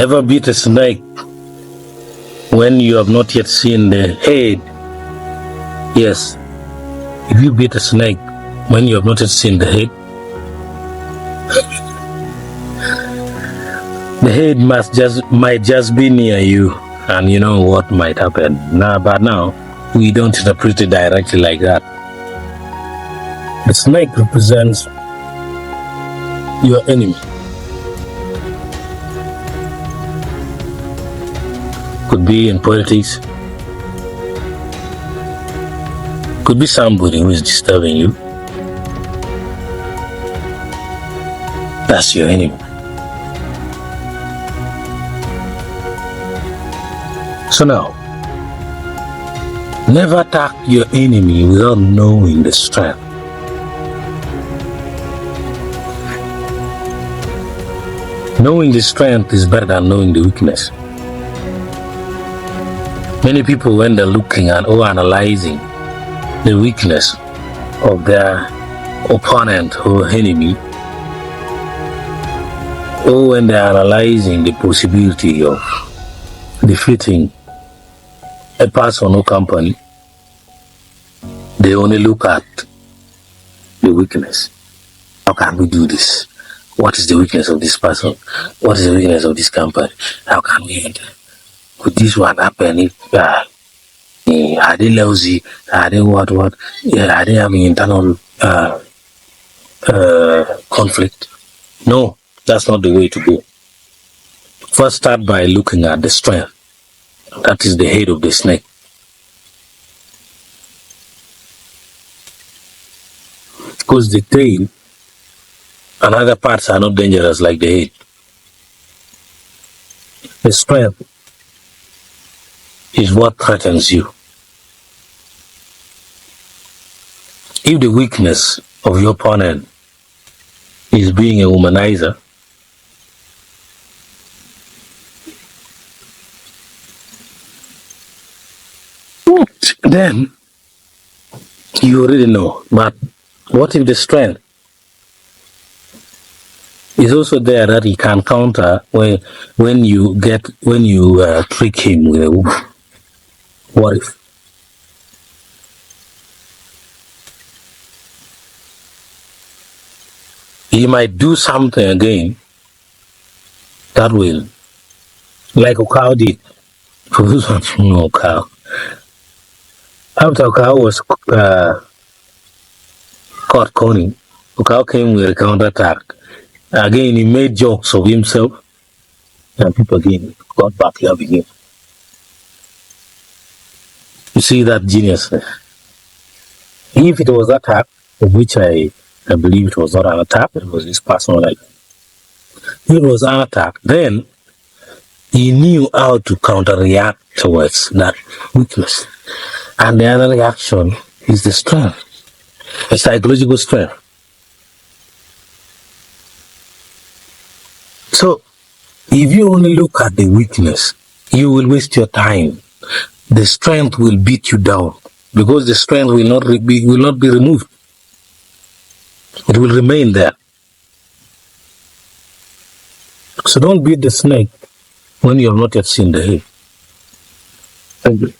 Never beat a snake when you have not yet seen the head. Yes, if you beat a snake when you have not yet seen the head, the head might just be near you, and you know what might happen. But now we don't interpret it directly like that. The snake represents your enemy. Could be in politics, could be somebody who is disturbing you. That's your enemy. So now, never attack your enemy without knowing the strength. Knowing the strength is better than knowing the weakness. Many people, when they're looking at or analyzing the weakness of their opponent or enemy, or when they're analyzing the possibility of defeating a person or company, they only look at the weakness. How can we do this? What is the weakness of this person? What is the weakness of this company? How can we enter? Could this one happen if are they lousy? Are they what? Yeah, are they having internal conflict? No, that's not the way to go. First, start by looking at the strength. That is the head of the snake. Because the tail and other parts are not dangerous like the head. The strength is what threatens you. If the weakness of your opponent is being a womanizer, then you already know. But what if the strength is also there that he can counter when you trick him with a woman? What if? He might do something again that will, like Okao did. For those ones who know Okao. After Okao was caught conning, Okao came with a counterattack. Again, he made jokes of himself, and people again got back loving him. You see that genius there? If it was attack, of which I believe it was not an attack, it was his personal life. If it was an attack, then he knew how to counter-react towards that weakness. And the other reaction is the strength, the psychological strength. So, if you only look at the weakness, you will waste your time. The strength will beat you down because the strength will not be removed. It will remain there. So don't beat the snake when you have not yet seen the head. Thank you.